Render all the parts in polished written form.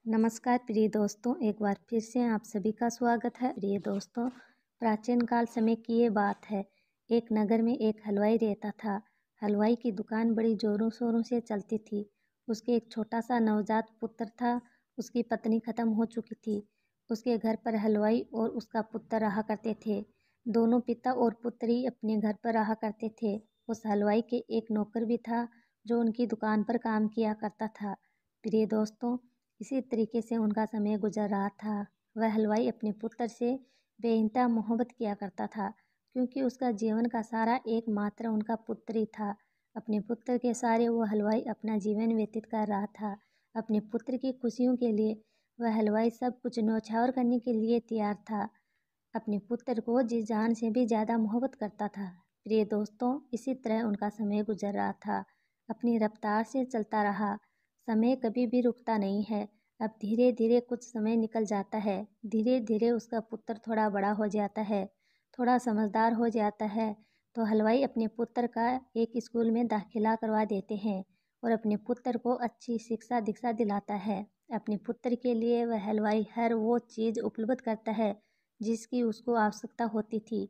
नमस्कार प्रिय दोस्तों, एक बार फिर से आप सभी का स्वागत है। प्रिय दोस्तों, प्राचीन काल समय की ये बात है। एक नगर में एक हलवाई रहता था। हलवाई की दुकान बड़ी जोरों शोरों से चलती थी। उसके एक छोटा सा नवजात पुत्र था। उसकी पत्नी खत्म हो चुकी थी। उसके घर पर हलवाई और उसका पुत्र रहा करते थे। दोनों पिता और पुत्री अपने घर पर रहा करते थे। उस हलवाई के एक नौकर भी था जो उनकी दुकान पर काम किया करता था। प्रिय दोस्तों, इसी तरीके से उनका समय गुजर रहा था। वह हलवाई अपने पुत्र से बेइंतहा मोहब्बत किया करता था, क्योंकि उसका जीवन का सारा एकमात्र उनका पुत्र ही था। अपने पुत्र के सारे वो हलवाई अपना जीवन व्यतीत कर रहा था। अपने पुत्र की खुशियों के लिए वह हलवाई सब कुछ न्यौछावर करने के लिए तैयार था। अपने पुत्र को जी जान से भी ज़्यादा मोहब्बत करता था। प्रिय दोस्तों, इसी तरह उनका समय गुजर रहा था। अपनी रफ्तार से चलता रहा। समय कभी भी रुकता नहीं है। अब धीरे धीरे कुछ समय निकल जाता है। धीरे धीरे उसका पुत्र थोड़ा बड़ा हो जाता है, थोड़ा समझदार हो जाता है। तो हलवाई अपने पुत्र का एक स्कूल में दाखिला करवा देते हैं और अपने पुत्र को अच्छी शिक्षा दीक्षा दिलाता है। अपने पुत्र के लिए वह हलवाई हर वो चीज़ उपलब्ध करता है जिसकी उसको आवश्यकता होती थी।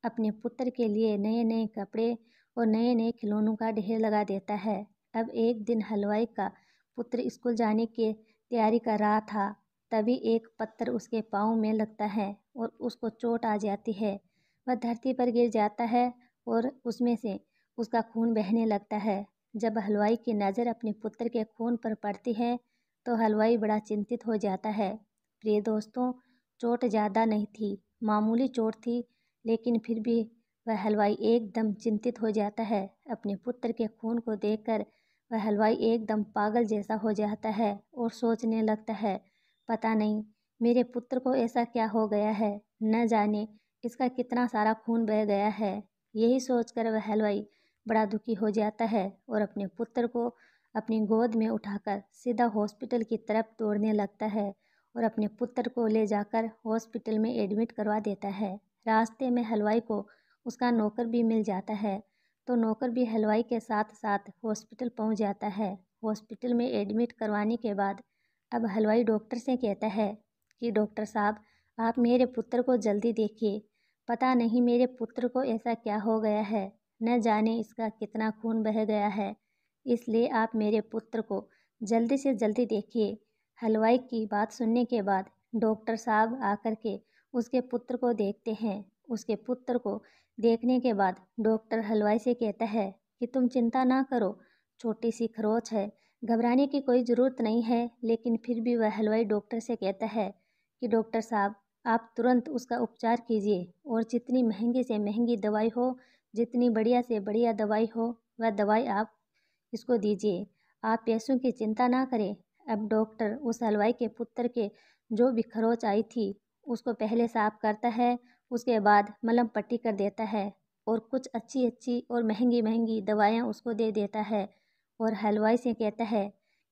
अपने पुत्र के लिए नए नए कपड़े और नए नए खिलौनों का ढेर लगा देता है। अब एक दिन हलवाई का पुत्र स्कूल जाने की तैयारी कर रहा था। तभी एक पत्थर उसके पाँव में लगता है और उसको चोट आ जाती है। वह धरती पर गिर जाता है और उसमें से उसका खून बहने लगता है। जब हलवाई की नज़र अपने पुत्र के खून पर पड़ती है तो हलवाई बड़ा चिंतित हो जाता है। प्रिय दोस्तों, चोट ज़्यादा नहीं थी, मामूली चोट थी, लेकिन फिर भी वह हलवाई एकदम चिंतित हो जाता है। अपने पुत्र के खून को देखकर वह हलवाई एकदम पागल जैसा हो जाता है और सोचने लगता है, पता नहीं मेरे पुत्र को ऐसा क्या हो गया है, न जाने इसका कितना सारा खून बह गया है। यही सोचकर वह हलवाई बड़ा दुखी हो जाता है और अपने पुत्र को अपनी गोद में उठाकर सीधा हॉस्पिटल की तरफ दौड़ने लगता है और अपने पुत्र को ले जाकर हॉस्पिटल में एडमिट करवा देता है। रास्ते में हलवाई को उसका नौकर भी मिल जाता है, तो नौकर भी हलवाई के साथ साथ हॉस्पिटल पहुंच जाता है। हॉस्पिटल में एडमिट करवाने के बाद अब हलवाई डॉक्टर से कहता है कि डॉक्टर साहब, आप मेरे पुत्र को जल्दी देखिए। पता नहीं मेरे पुत्र को ऐसा क्या हो गया है, न जाने इसका कितना खून बह गया है, इसलिए आप मेरे पुत्र को जल्दी से जल्दी देखिए। हलवाई की बात सुनने के बाद डॉक्टर साहब आकर के उसके पुत्र को देखते हैं। उसके पुत्र को देखने के बाद डॉक्टर हलवाई से कहता है कि तुम चिंता ना करो, छोटी सी खरोच है, घबराने की कोई ज़रूरत नहीं है। लेकिन फिर भी वह हलवाई डॉक्टर से कहता है कि डॉक्टर साहब, आप तुरंत उसका उपचार कीजिए और जितनी महंगी से महंगी दवाई हो, जितनी बढ़िया से बढ़िया दवाई हो, वह दवाई आप इसको दीजिए। आप पैसों की चिंता ना करें। अब डॉक्टर उस हलवाई के पुत्र के जो भी खरोच आई थी उसको पहले साफ करता है, उसके बाद मलहम पट्टी कर देता है और कुछ अच्छी अच्छी और महंगी महंगी दवाइयाँ उसको दे देता है और हलवाई से कहता है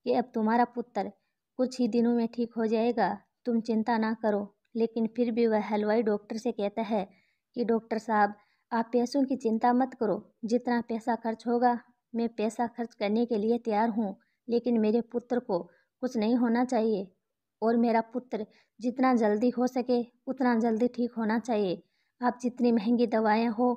कि अब तुम्हारा पुत्र कुछ ही दिनों में ठीक हो जाएगा, तुम चिंता ना करो। लेकिन फिर भी वह हलवाई डॉक्टर से कहता है कि डॉक्टर साहब, आप पैसों की चिंता मत करो, जितना पैसा खर्च होगा मैं पैसा खर्च करने के लिए तैयार हूँ, लेकिन मेरे पुत्र को कुछ नहीं होना चाहिए और मेरा पुत्र जितना जल्दी हो सके उतना जल्दी ठीक होना चाहिए। आप जितनी महंगी दवाएं हो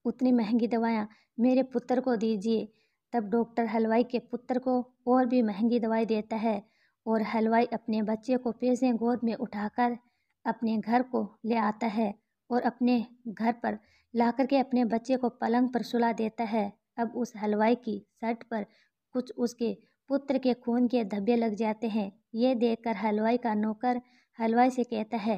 उतनी महंगी दवाएं मेरे पुत्र को दीजिए। तब डॉक्टर हलवाई के पुत्र को और भी महंगी दवाई देता है और हलवाई अपने बच्चे को फिर से गोद में उठाकर अपने घर को ले आता है और अपने घर पर लाकर के अपने बच्चे को पलंग पर सुला देता है। अब उस हलवाई की शर्ट पर कुछ उसके पुत्र के खून के धब्बे लग जाते हैं। ये देखकर हलवाई का नौकर हलवाई से कहता है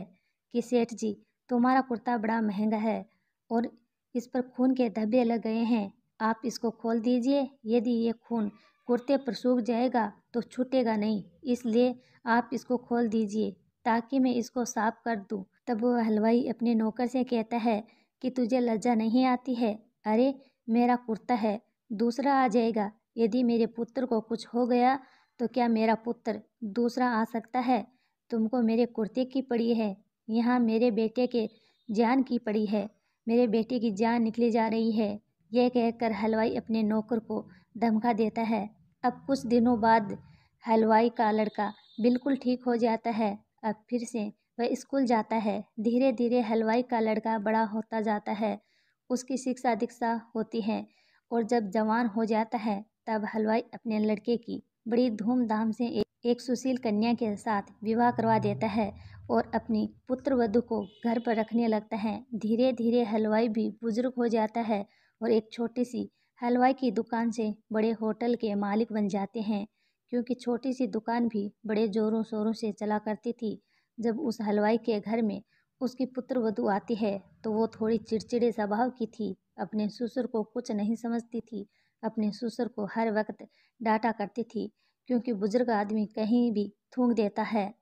कि सेठ जी, तुम्हारा कुर्ता बड़ा महंगा है और इस पर खून के धब्बे लग गए हैं, आप इसको खोल दीजिए। यदि ये खून कुर्ते पर सूख जाएगा तो छूटेगा नहीं, इसलिए आप इसको खोल दीजिए ताकि मैं इसको साफ कर दूं। तब वो हलवाई अपने नौकर से कहता है कि तुझे लज्जा नहीं आती है? अरे, मेरा कुर्ता है, दूसरा आ जाएगा। यदि मेरे पुत्र को कुछ हो गया तो क्या मेरा पुत्र दूसरा आ सकता है? तुमको मेरे कुर्ते की पड़ी है, यहाँ मेरे बेटे के जान की पड़ी है, मेरे बेटे की जान निकली जा रही है। यह कहकर हलवाई अपने नौकर को धमका देता है। अब कुछ दिनों बाद हलवाई का लड़का बिल्कुल ठीक हो जाता है। अब फिर से वह स्कूल जाता है। धीरे धीरे हलवाई का लड़का बड़ा होता जाता है। उसकी शिक्षा दीक्षा होती है और जब जवान हो जाता है तब हलवाई अपने लड़के की बड़ी धूमधाम से एक सुशील कन्या के साथ विवाह करवा देता है और अपनी पुत्र वधू को घर पर रखने लगता है। धीरे धीरे हलवाई भी बुजुर्ग हो जाता है और एक छोटी सी हलवाई की दुकान से बड़े होटल के मालिक बन जाते हैं, क्योंकि छोटी सी दुकान भी बड़े जोरों शोरों से चला करती थी। जब उस हलवाई के घर में उसकी पुत्र वधू आती है तो वो थोड़ी चिड़चिड़े स्वभाव की थी। अपने ससुर को कुछ नहीं समझती थी। अपने ससुर को हर वक्त डांटा करती थी, क्योंकि बुजुर्ग आदमी कहीं भी थूक देता है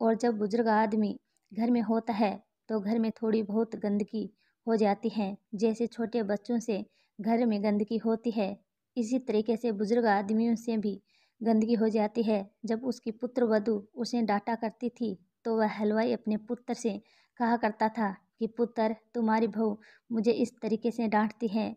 और जब बुजुर्ग आदमी घर में होता है तो घर में थोड़ी बहुत गंदगी हो जाती है। जैसे छोटे बच्चों से घर में गंदगी होती है, इसी तरीके से बुजुर्ग आदमियों से भी गंदगी हो जाती है। जब उसकी पुत्र वधू उसे डांटा करती थी तो वह हलवाई अपने पुत्र से कहा करता था कि पुत्र, तुम्हारी बहू मुझे इस तरीके से डांटती है,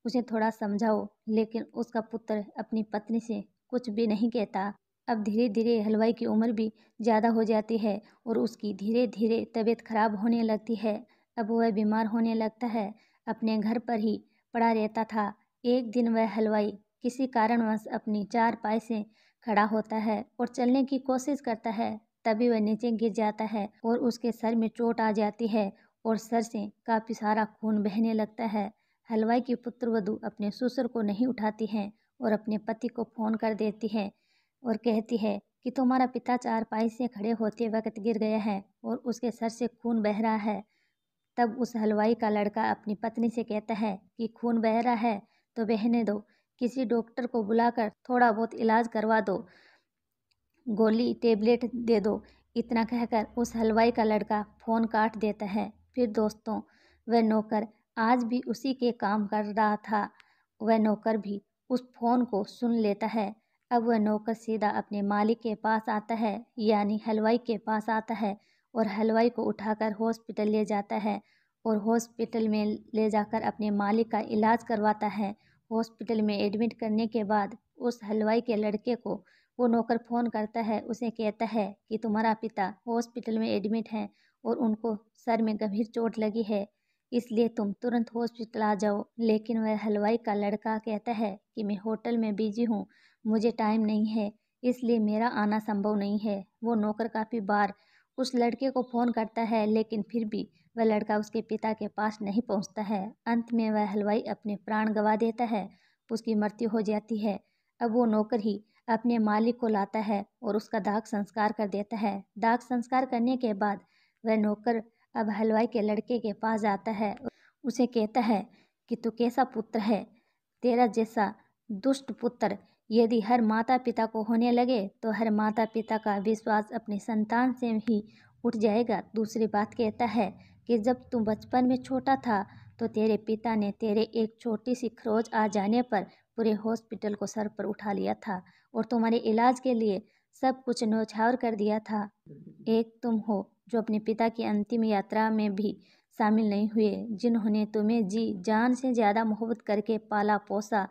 उसे थोड़ा समझाओ। लेकिन उसका पुत्र अपनी पत्नी से कुछ भी नहीं कहता। अब धीरे धीरे हलवाई की उम्र भी ज़्यादा हो जाती है और उसकी धीरे धीरे तबीयत खराब होने लगती है। अब वह बीमार होने लगता है। अपने घर पर ही पड़ा रहता था। एक दिन वह हलवाई किसी कारणवश अपनी चारपाई से खड़ा होता है और चलने की कोशिश करता है। तभी वह नीचे गिर जाता है और उसके सर में चोट आ जाती है और सर से काफ़ी सारा खून बहने लगता है। हलवाई की पुत्रवधू अपने ससुर को नहीं उठाती है और अपने पति को फ़ोन कर देती है और कहती है कि तुम्हारा पिता चारपाई से खड़े होते वक्त गिर गया है और उसके सर से खून बह रहा है। तब उस हलवाई का लड़का अपनी पत्नी से कहता है कि खून बह रहा है तो बहने दो, किसी डॉक्टर को बुलाकर थोड़ा बहुत इलाज करवा दो, गोली टेबलेट दे दो। इतना कहकर उस हलवाई का लड़का फ़ोन काट देता है। फिर दोस्तों, वह नौकर आज भी उसी के काम कर रहा था। वह नौकर भी उस फ़ोन को सुन लेता है। अब वह नौकर सीधा अपने मालिक के पास आता है, यानी हलवाई के पास आता है और हलवाई को उठाकर हॉस्पिटल ले जाता है और हॉस्पिटल में ले जाकर अपने मालिक का इलाज करवाता है। हॉस्पिटल में एडमिट करने के बाद उस हलवाई के लड़के को वो नौकर फ़ोन करता है। उसे कहता है कि तुम्हारा पिता हॉस्पिटल में एडमिट हैं और उनको सर में गंभीर चोट लगी है, इसलिए तुम तुरंत हॉस्पिटल आ जाओ। लेकिन वह हलवाई का लड़का कहता है कि मैं होटल में बिजी हूँ, मुझे टाइम नहीं है, इसलिए मेरा आना संभव नहीं है। वो नौकर काफ़ी बार उस लड़के को फ़ोन करता है, लेकिन फिर भी वह लड़का उसके पिता के पास नहीं पहुँचता है। अंत में वह हलवाई अपने प्राण गंवा देता है, उसकी मृत्यु हो जाती है। अब वो नौकर ही अपने मालिक को लाता है और उसका दाह संस्कार कर देता है। दाह संस्कार करने के बाद वह नौकर अब हलवाई के लड़के के पास जाता है। उसे कहता है कि तू कैसा पुत्र है, तेरा जैसा दुष्ट पुत्र यदि हर माता पिता को होने लगे तो हर माता पिता का विश्वास अपनी संतान से ही उठ जाएगा। दूसरी बात कहता है कि जब तू बचपन में छोटा था तो तेरे पिता ने तेरे एक छोटी सी खरोच आ जाने पर पूरे हॉस्पिटल को सर पर उठा लिया था और तुम्हारे इलाज के लिए सब कुछ न्यौछावर कर दिया था। एक तुम हो जो अपने पिता की अंतिम यात्रा में भी शामिल नहीं हुए, जिन्होंने तुम्हें जी जान से ज़्यादा मोहब्बत करके पाला पोसा,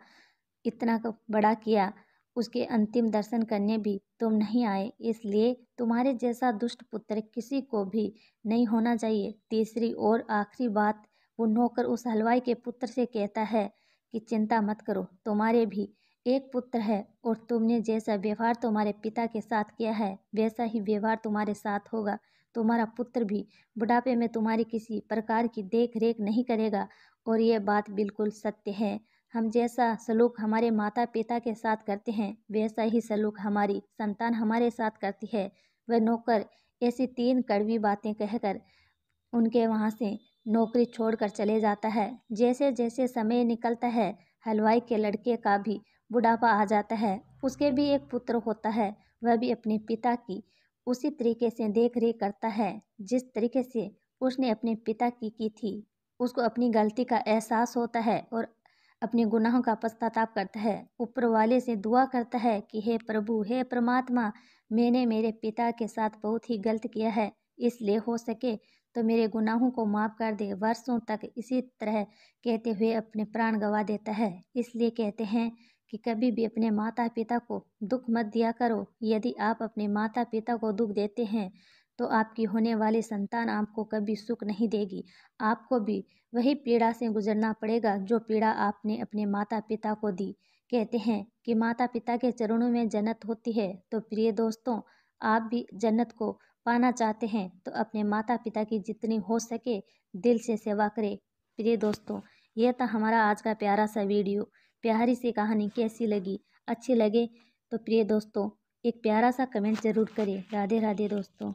इतना बड़ा किया, उसके अंतिम दर्शन करने भी तुम नहीं आए, इसलिए तुम्हारे जैसा दुष्ट पुत्र किसी को भी नहीं होना चाहिए। तीसरी और आखिरी बात वो नौकर उस हलवाई के पुत्र से कहता है कि चिंता मत करो, तुम्हारे भी एक पुत्र है और तुमने जैसा व्यवहार तुम्हारे पिता के साथ किया है वैसा ही व्यवहार तुम्हारे साथ होगा। तुम्हारा पुत्र भी बुढ़ापे में तुम्हारी किसी प्रकार की देख रेख नहीं करेगा और ये बात बिल्कुल सत्य है। हम जैसा सलूक हमारे माता पिता के साथ करते हैं वैसा ही सलूक हमारी संतान हमारे साथ करती है। वह नौकर ऐसी 3 कड़वी बातें कहकर उनके वहाँ से नौकरी छोड़कर चले जाता है। जैसे जैसे समय निकलता है हलवाई के लड़के का भी बुढ़ापा आ जाता है। उसके भी एक पुत्र होता है, वह भी अपने पिता की उसी तरीके से देख रेख करता है जिस तरीके से उसने अपने पिता की थी। उसको अपनी गलती का एहसास होता है और अपने गुनाहों का पश्चाताप करता है। ऊपर वाले से दुआ करता है कि हे प्रभु, हे परमात्मा, मैंने मेरे पिता के साथ बहुत ही गलत किया है, इसलिए हो सके तो मेरे गुनाहों को माफ़ कर दे। वर्षों तक इसी तरह कहते हुए अपने प्राण गंवा देता है। इसलिए कहते हैं कि कभी भी अपने माता पिता को दुख मत दिया करो। यदि आप अपने माता पिता को दुख देते हैं तो आपकी होने वाली संतान आपको कभी सुख नहीं देगी। आपको भी वही पीड़ा से गुजरना पड़ेगा जो पीड़ा आपने अपने माता पिता को दी। कहते हैं कि माता पिता के चरणों में जन्नत होती है। तो प्रिय दोस्तों, आप भी जन्नत को पाना चाहते हैं तो अपने माता पिता की जितनी हो सके दिल से सेवा करें। प्रिय दोस्तों, यह था हमारा आज का प्यारा सा वीडियो। प्यारी सी कहानी कैसी लगी? अच्छी लगे तो प्रिय दोस्तों एक प्यारा सा कमेंट ज़रूर करें। राधे राधे दोस्तों।